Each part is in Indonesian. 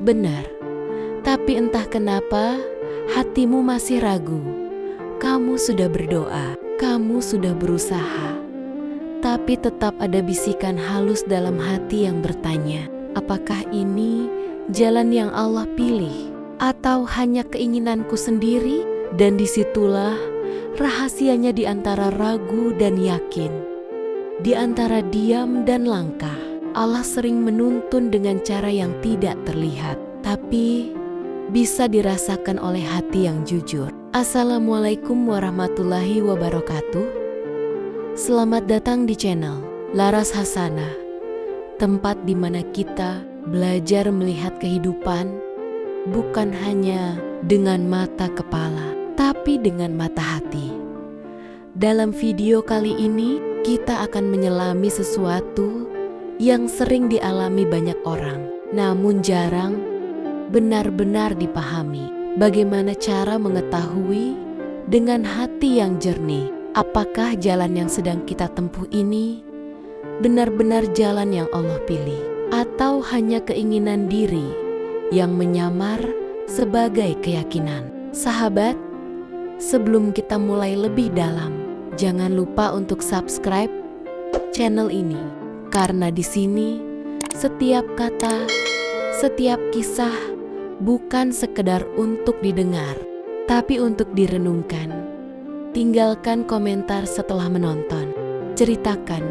Benar, tapi entah kenapa hatimu masih ragu. Kamu sudah berdoa, kamu sudah berusaha, tapi tetap ada bisikan halus dalam hati yang bertanya, apakah ini jalan yang Allah pilih atau hanya keinginanku sendiri? Dan disitulah rahasianya di antara ragu dan yakin, di antara diam dan langkah. Allah sering menuntun dengan cara yang tidak terlihat, tapi bisa dirasakan oleh hati yang jujur. Assalamualaikum warahmatullahi wabarakatuh. Selamat datang di channel Laras Hasanah, tempat di mana kita belajar melihat kehidupan bukan hanya dengan mata kepala, tapi dengan mata hati. Dalam video kali ini, kita akan menyelami sesuatu yang sering dialami banyak orang, namun jarang benar-benar dipahami. Bagaimana cara mengetahui dengan hati yang jernih, apakah jalan yang sedang kita tempuh ini benar-benar jalan yang Allah pilih, atau hanya keinginan diri yang menyamar sebagai keyakinan? Sahabat, sebelum kita mulai lebih dalam, jangan lupa untuk subscribe channel ini, karena di sini setiap kata, setiap kisah bukan sekedar untuk didengar, tapi untuk direnungkan. Tinggalkan komentar setelah menonton. Ceritakan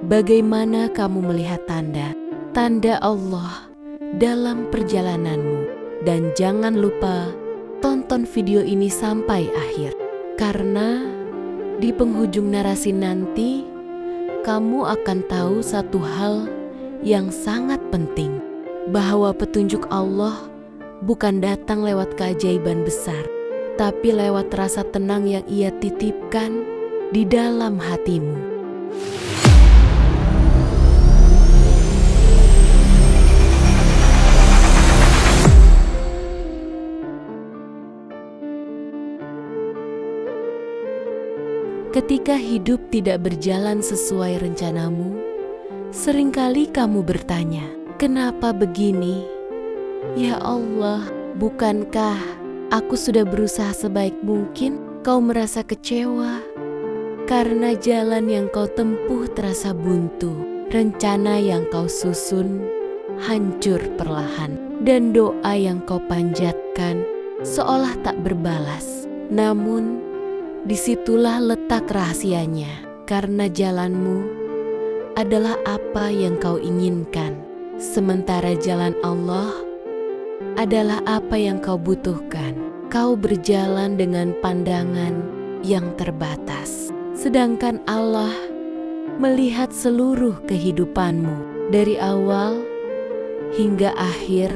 bagaimana kamu melihat tanda Allah dalam perjalananmu. Dan jangan lupa tonton video ini sampai akhir, karena di penghujung narasi nanti kamu akan tahu satu hal yang sangat penting, bahwa petunjuk Allah bukan datang lewat keajaiban besar, tapi lewat rasa tenang yang Ia titipkan di dalam hatimu. Ketika hidup tidak berjalan sesuai rencanamu, seringkali kamu bertanya, kenapa begini? Ya Allah, bukankah aku sudah berusaha sebaik mungkin? Kau merasa kecewa karena jalan yang kau tempuh terasa buntu, rencana yang kau susun hancur perlahan, dan doa yang kau panjatkan seolah tak berbalas. Namun, disitulah letak rahasianya, karena jalanmu adalah apa yang kau inginkan, sementara jalan Allah adalah apa yang kau butuhkan. Kau berjalan dengan pandangan yang terbatas, sedangkan Allah melihat seluruh kehidupanmu, dari awal hingga akhir,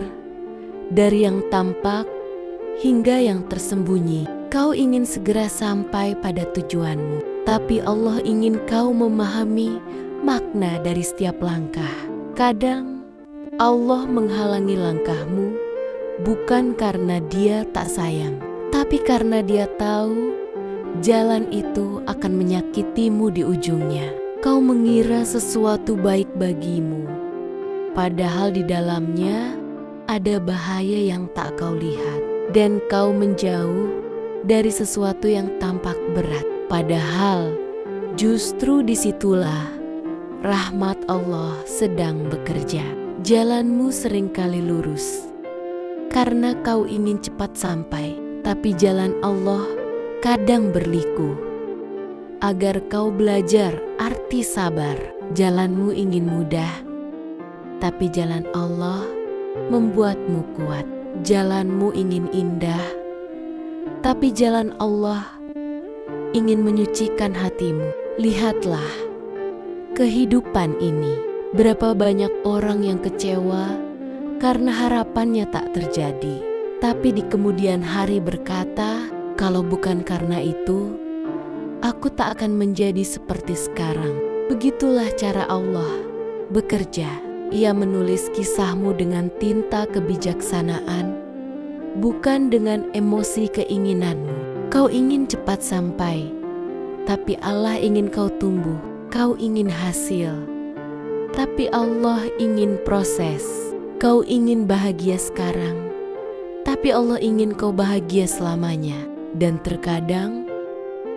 dari yang tampak hingga yang tersembunyi. Kau ingin segera sampai pada tujuanmu, tapi Allah ingin kau memahami makna dari setiap langkah. Kadang Allah menghalangi langkahmu bukan karena Dia tak sayang, tapi karena Dia tahu jalan itu akan menyakitimu di ujungnya. Kau mengira sesuatu baik bagimu, padahal di dalamnya ada bahaya yang tak kau lihat, dan kau menjauh dari sesuatu yang tampak berat, padahal justru disitulah rahmat Allah sedang bekerja. Jalanmu seringkali lurus karena kau ingin cepat sampai, tapi jalan Allah kadang berliku agar kau belajar arti sabar. Jalanmu ingin mudah, tapi jalan Allah membuatmu kuat. Jalanmu ingin indah, tapi jalan Allah ingin menyucikan hatimu. Lihatlah kehidupan ini, berapa banyak orang yang kecewa karena harapannya tak terjadi, tapi di kemudian hari berkata, kalau bukan karena itu, aku tak akan menjadi seperti sekarang. Begitulah cara Allah bekerja. Ia menulis kisahmu dengan tinta kebijaksanaan, bukan dengan emosi keinginanmu. Kau ingin cepat sampai, tapi Allah ingin kau tumbuh. Kau ingin hasil, tapi Allah ingin proses. Kau ingin bahagia sekarang, tapi Allah ingin kau bahagia selamanya. Dan terkadang,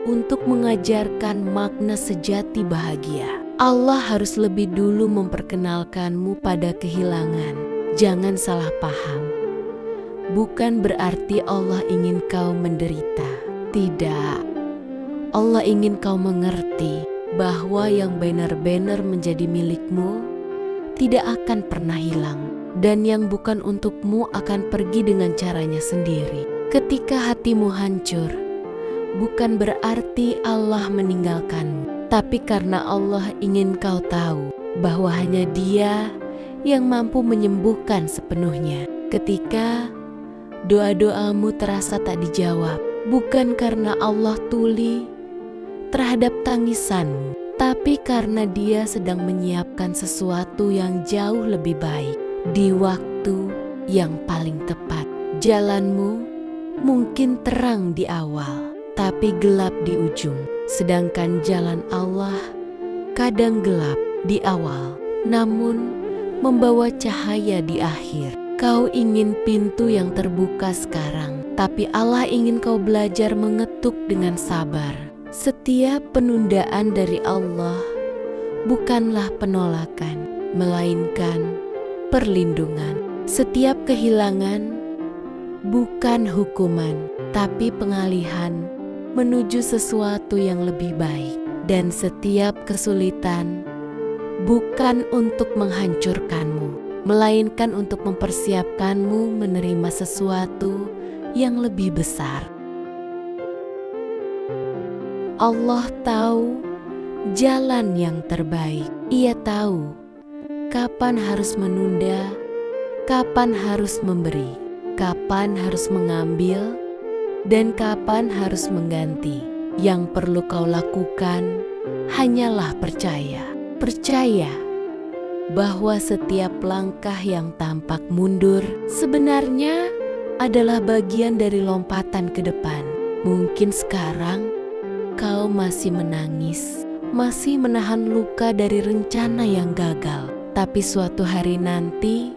untuk mengajarkan makna sejati bahagia, Allah harus lebih dulu memperkenalkanmu pada kehilangan. Jangan salah paham. Bukan berarti Allah ingin kau menderita. Tidak. Allah ingin kau mengerti bahwa yang benar-benar menjadi milikmu tidak akan pernah hilang. Dan yang bukan untukmu akan pergi dengan caranya sendiri. Ketika hatimu hancur, bukan berarti Allah meninggalkanmu, tapi karena Allah ingin kau tahu bahwa hanya Dia yang mampu menyembuhkan sepenuhnya. Ketika doa-doamu terasa tak dijawab, bukan karena Allah tuli terhadap tangisanmu, tapi karena Dia sedang menyiapkan sesuatu yang jauh lebih baik di waktu yang paling tepat. Jalanmu mungkin terang di awal, tapi gelap di ujung. Sedangkan jalan Allah kadang gelap di awal, namun membawa cahaya di akhir. Kau ingin pintu yang terbuka sekarang, tapi Allah ingin kau belajar mengetuk dengan sabar. Setiap penundaan dari Allah bukanlah penolakan, melainkan perlindungan. Setiap kehilangan bukan hukuman, tapi pengalihan menuju sesuatu yang lebih baik. Dan setiap kesulitan bukan untuk menghancurkanmu, melainkan untuk mempersiapkanmu menerima sesuatu yang lebih besar. Allah tahu jalan yang terbaik. Ia tahu kapan harus menunda, kapan harus memberi, kapan harus mengambil, dan kapan harus mengganti. Yang perlu kau lakukan hanyalah percaya. Percaya bahwa setiap langkah yang tampak mundur sebenarnya adalah bagian dari lompatan ke depan. Mungkin sekarang kau masih menangis, masih menahan luka dari rencana yang gagal. Tapi suatu hari nanti,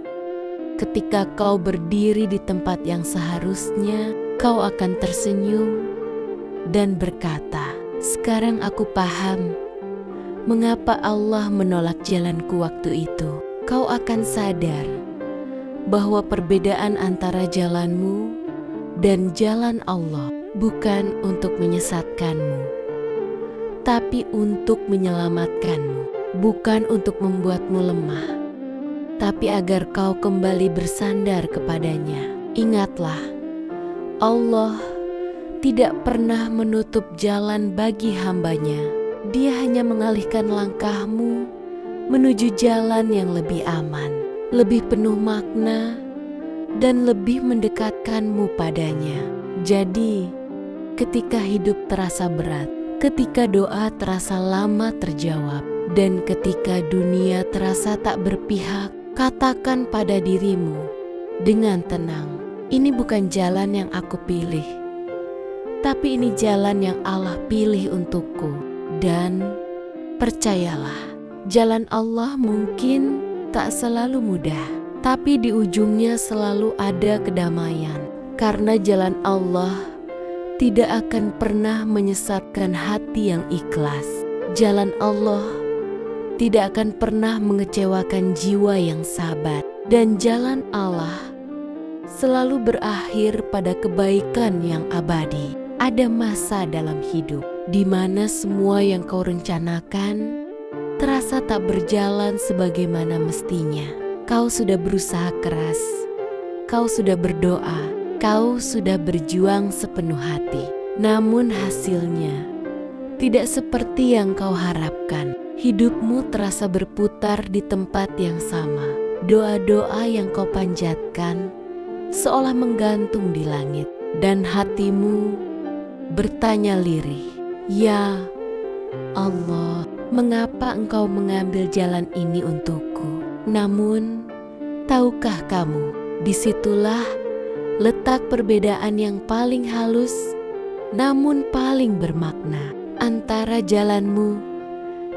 ketika kau berdiri di tempat yang seharusnya, kau akan tersenyum dan berkata, "Sekarang aku paham mengapa Allah menolak jalanku waktu itu." Kau akan sadar bahwa perbedaan antara jalanmu dan jalan Allah bukan untuk menyesatkanmu, tapi untuk menyelamatkanmu. Bukan untuk membuatmu lemah, tapi agar kau kembali bersandar kepadanya. Ingatlah, Allah tidak pernah menutup jalan bagi hambanya. Dia hanya mengalihkan langkahmu menuju jalan yang lebih aman, lebih penuh makna, dan lebih mendekatkanmu padanya. Jadi, ketika hidup terasa berat, ketika doa terasa lama terjawab, dan ketika dunia terasa tak berpihak, katakan pada dirimu dengan tenang, "Ini bukan jalan yang aku pilih, tapi ini jalan yang Allah pilih untukku." Dan percayalah, jalan Allah mungkin tak selalu mudah, tapi di ujungnya selalu ada kedamaian. Karena jalan Allah tidak akan pernah menyesatkan hati yang ikhlas. Jalan Allah tidak akan pernah mengecewakan jiwa yang sabar. Dan jalan Allah selalu berakhir pada kebaikan yang abadi. Ada masa dalam hidup di mana semua yang kau rencanakan terasa tak berjalan sebagaimana mestinya. Kau sudah berusaha keras, kau sudah berdoa, kau sudah berjuang sepenuh hati. Namun hasilnya tidak seperti yang kau harapkan. Hidupmu terasa berputar di tempat yang sama. Doa-doa yang kau panjatkan seolah menggantung di langit. Dan hatimu bertanya lirih, "Ya Allah, mengapa Engkau mengambil jalan ini untukku?" Namun, tahukah kamu, disitulah letak perbedaan yang paling halus namun paling bermakna antara jalanmu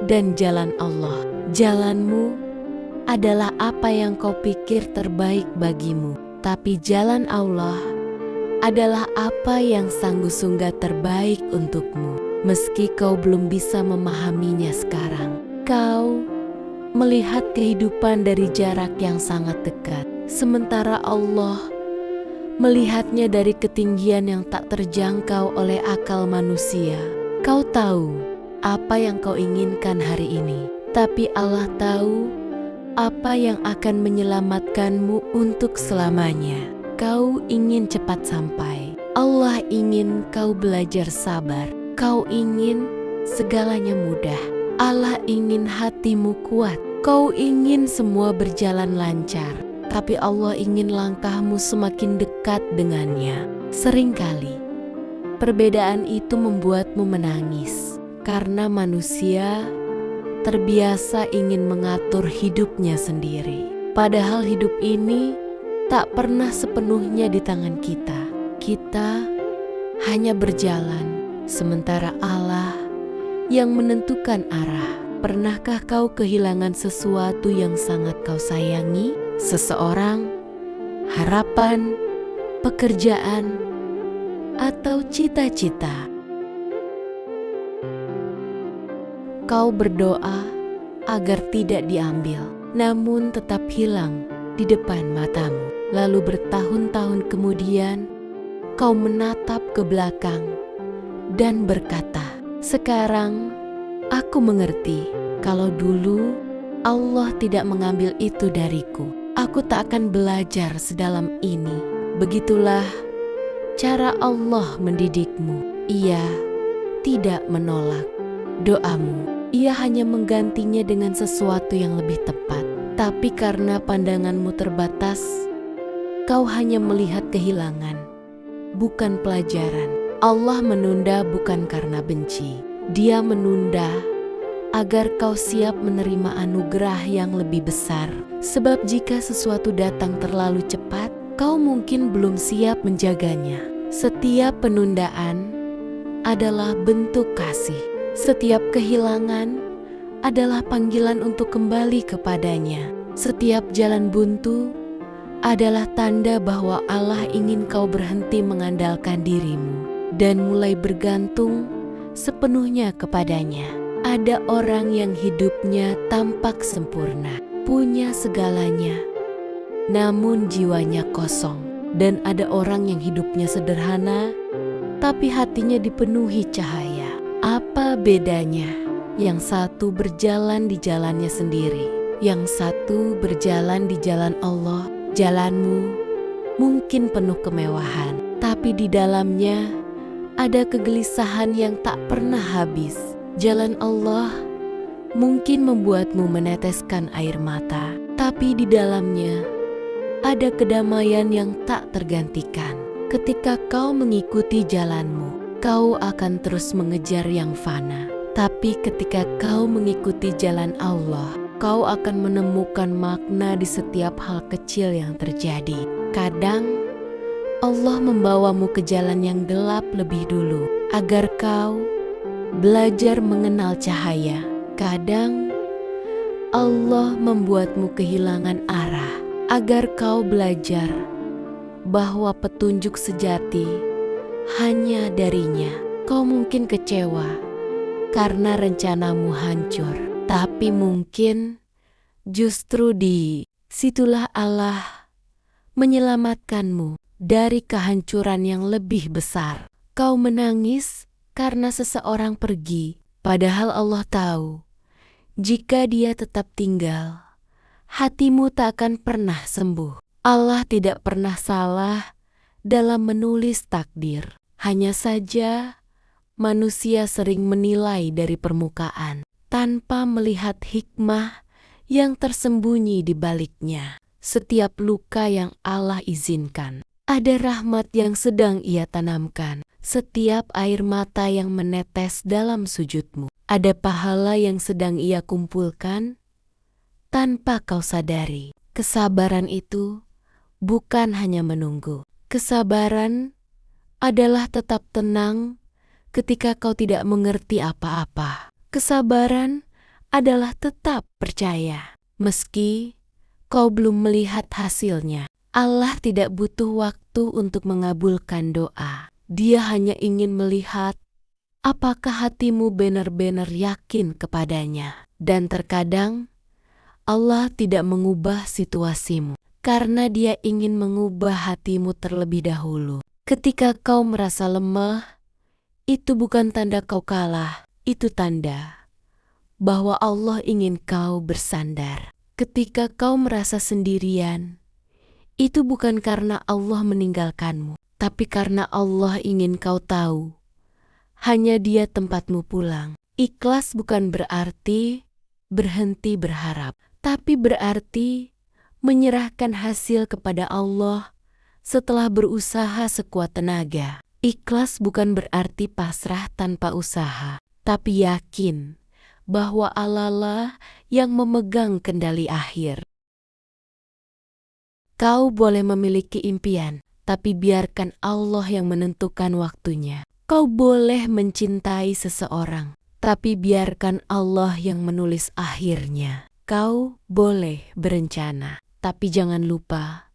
dan jalan Allah. Jalanmu adalah apa yang kau pikir terbaik bagimu, tapi jalan Allah adalah apa yang sungguh-sungguh terbaik untukmu. Meski kau belum bisa memahaminya sekarang, kau melihat kehidupan dari jarak yang sangat dekat, sementara Allah melihatnya dari ketinggian yang tak terjangkau oleh akal manusia. Kau tahu apa yang kau inginkan hari ini, tapi Allah tahu apa yang akan menyelamatkanmu untuk selamanya. Kau ingin cepat sampai. Allah ingin kau belajar sabar. Kau ingin segalanya mudah. Allah ingin hatimu kuat. Kau ingin semua berjalan lancar. Tapi Allah ingin langkahmu semakin dekat dengannya. Seringkali perbedaan itu membuatmu menangis, karena manusia terbiasa ingin mengatur hidupnya sendiri. Padahal hidup ini tak pernah sepenuhnya di tangan kita. Kita hanya berjalan, sementara Allah yang menentukan arah. Pernahkah kau kehilangan sesuatu yang sangat kau sayangi? Seseorang, harapan, pekerjaan, atau cita-cita? Kau berdoa agar tidak diambil, namun tetap hilang di depan matamu. Lalu bertahun-tahun kemudian, kau menatap ke belakang dan berkata, "Sekarang aku mengerti kalau dulu Allah tidak mengambil itu dariku. Aku tak akan belajar sedalam ini." Begitulah cara Allah mendidikmu. Ia tidak menolak doamu. Ia hanya menggantinya dengan sesuatu yang lebih tepat. Tapi karena pandanganmu terbatas, kau hanya melihat kehilangan, bukan pelajaran. Allah menunda bukan karena benci. Dia menunda agar kau siap menerima anugerah yang lebih besar. Sebab jika sesuatu datang terlalu cepat, kau mungkin belum siap menjaganya. Setiap penundaan adalah bentuk kasih. Setiap kehilangan adalah panggilan untuk kembali kepadanya. Setiap jalan buntu adalah tanda bahwa Allah ingin kau berhenti mengandalkan dirimu dan mulai bergantung sepenuhnya kepadanya. Ada orang yang hidupnya tampak sempurna, punya segalanya, namun jiwanya kosong. Dan ada orang yang hidupnya sederhana, tapi hatinya dipenuhi cahaya. Apa bedanya? Yang satu berjalan di jalannya sendiri, yang satu berjalan di jalan Allah. Jalanmu mungkin penuh kemewahan, tapi di dalamnya ada kegelisahan yang tak pernah habis. Jalan Allah mungkin membuatmu meneteskan air mata, tapi di dalamnya ada kedamaian yang tak tergantikan. Ketika kau mengikuti jalanmu, kau akan terus mengejar yang fana. Tapi ketika kau mengikuti jalan Allah, kau akan menemukan makna di setiap hal kecil yang terjadi. Kadang Allah membawamu ke jalan yang gelap lebih dulu, agar kau belajar mengenal cahaya. Kadang Allah membuatmu kehilangan arah, agar kau belajar bahwa petunjuk sejati hanya darinya. Kau mungkin kecewa karena rencanamu hancur, tapi mungkin justru di situlah Allah menyelamatkanmu dari kehancuran yang lebih besar. Kau menangis karena seseorang pergi, padahal Allah tahu jika dia tetap tinggal, hatimu tak akan pernah sembuh. Allah tidak pernah salah dalam menulis takdir. Hanya saja manusia sering menilai dari permukaan tanpa melihat hikmah yang tersembunyi di baliknya. Setiap luka yang Allah izinkan, ada rahmat yang sedang Ia tanamkan. Setiap air mata yang menetes dalam sujudmu, ada pahala yang sedang Ia kumpulkan tanpa kau sadari. Kesabaran itu bukan hanya menunggu. Kesabaran adalah tetap tenang ketika kau tidak mengerti apa-apa. Kesabaran adalah tetap percaya meski kau belum melihat hasilnya. Allah tidak butuh waktu untuk mengabulkan doa. Dia hanya ingin melihat apakah hatimu benar-benar yakin kepadanya. Dan terkadang Allah tidak mengubah situasimu karena Dia ingin mengubah hatimu terlebih dahulu. Ketika kau merasa lemah, itu bukan tanda kau kalah, itu tanda bahwa Allah ingin kau bersandar. Ketika kau merasa sendirian, itu bukan karena Allah meninggalkanmu, tapi karena Allah ingin kau tahu hanya Dia tempatmu pulang. Ikhlas bukan berarti berhenti berharap, tapi berarti menyerahkan hasil kepada Allah setelah berusaha sekuat tenaga. Ikhlas bukan berarti pasrah tanpa usaha, tapi yakin bahwa Allah lah yang memegang kendali akhir. Kau boleh memiliki impian, tapi biarkan Allah yang menentukan waktunya. Kau boleh mencintai seseorang, tapi biarkan Allah yang menulis akhirnya. Kau boleh berencana, tapi jangan lupa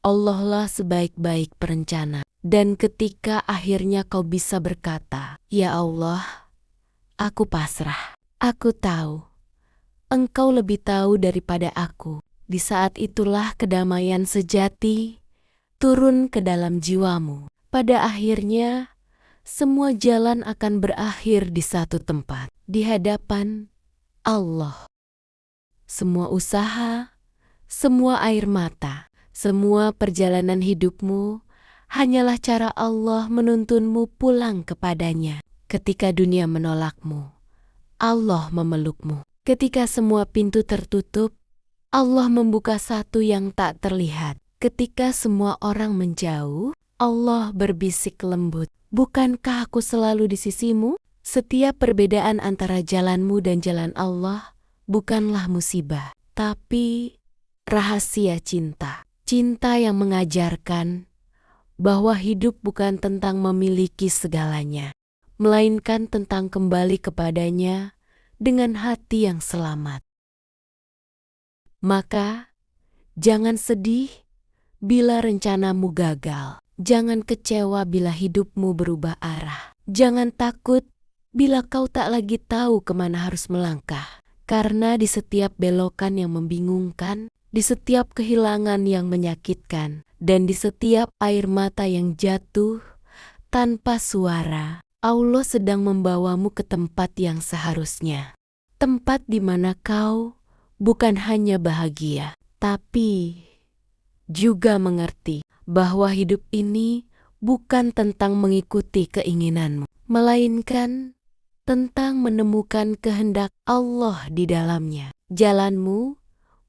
Allah lah sebaik-baik perencana. Dan ketika akhirnya kau bisa berkata, "Ya Allah, aku pasrah. Aku tahu, Engkau lebih tahu daripada aku." Di saat itulah kedamaian sejati turun ke dalam jiwamu. Pada akhirnya, semua jalan akan berakhir di satu tempat, di hadapan Allah. Semua usaha, semua air mata, semua perjalanan hidupmu hanyalah cara Allah menuntunmu pulang kepadanya. Ketika dunia menolakmu, Allah memelukmu. Ketika semua pintu tertutup, Allah membuka satu yang tak terlihat. Ketika semua orang menjauh, Allah berbisik lembut. Bukankah aku selalu di sisimu? Setiap perbedaan antara jalanmu dan jalan Allah bukanlah musibah, tapi rahasia cinta. Cinta yang mengajarkan bahwa hidup bukan tentang memiliki segalanya, melainkan tentang kembali kepadanya dengan hati yang selamat. Maka, jangan sedih bila rencanamu gagal. Jangan kecewa bila hidupmu berubah arah. Jangan takut bila kau tak lagi tahu kemana harus melangkah. Karena di setiap belokan yang membingungkan, di setiap kehilangan yang menyakitkan, dan di setiap air mata yang jatuh tanpa suara, Allah sedang membawamu ke tempat yang seharusnya. Tempat di mana kau bukan hanya bahagia, tapi juga mengerti bahwa hidup ini bukan tentang mengikuti keinginanmu, melainkan tentang menemukan kehendak Allah di dalamnya. Jalanmu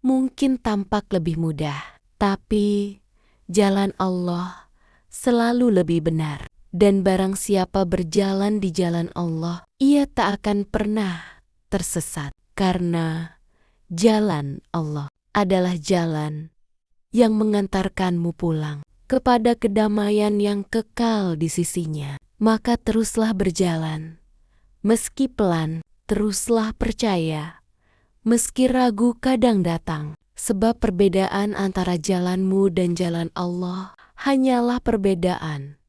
mungkin tampak lebih mudah, tapi jalan Allah selalu lebih benar. Dan barang siapa berjalan di jalan Allah, ia tak akan pernah tersesat, karena jalan Allah adalah jalan yang mengantarkanmu pulang kepada kedamaian yang kekal di sisinya. Maka teruslah berjalan, meski pelan, teruslah percaya, meski ragu kadang datang. Sebab perbedaan antara jalanmu dan jalan Allah hanyalah perbedaan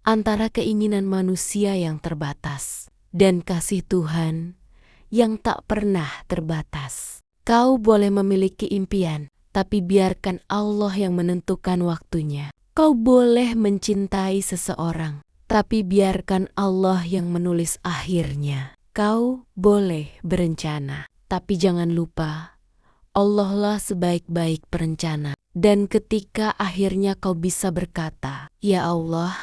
antara keinginan manusia yang terbatas dan kasih Tuhan yang tak pernah terbatas. Kau boleh memiliki impian, tapi biarkan Allah yang menentukan waktunya. Kau boleh mencintai seseorang, tapi biarkan Allah yang menulis akhirnya. Kau boleh berencana, tapi jangan lupa Allah lah sebaik-baik perencana. Dan ketika akhirnya kau bisa berkata, "Ya Allah,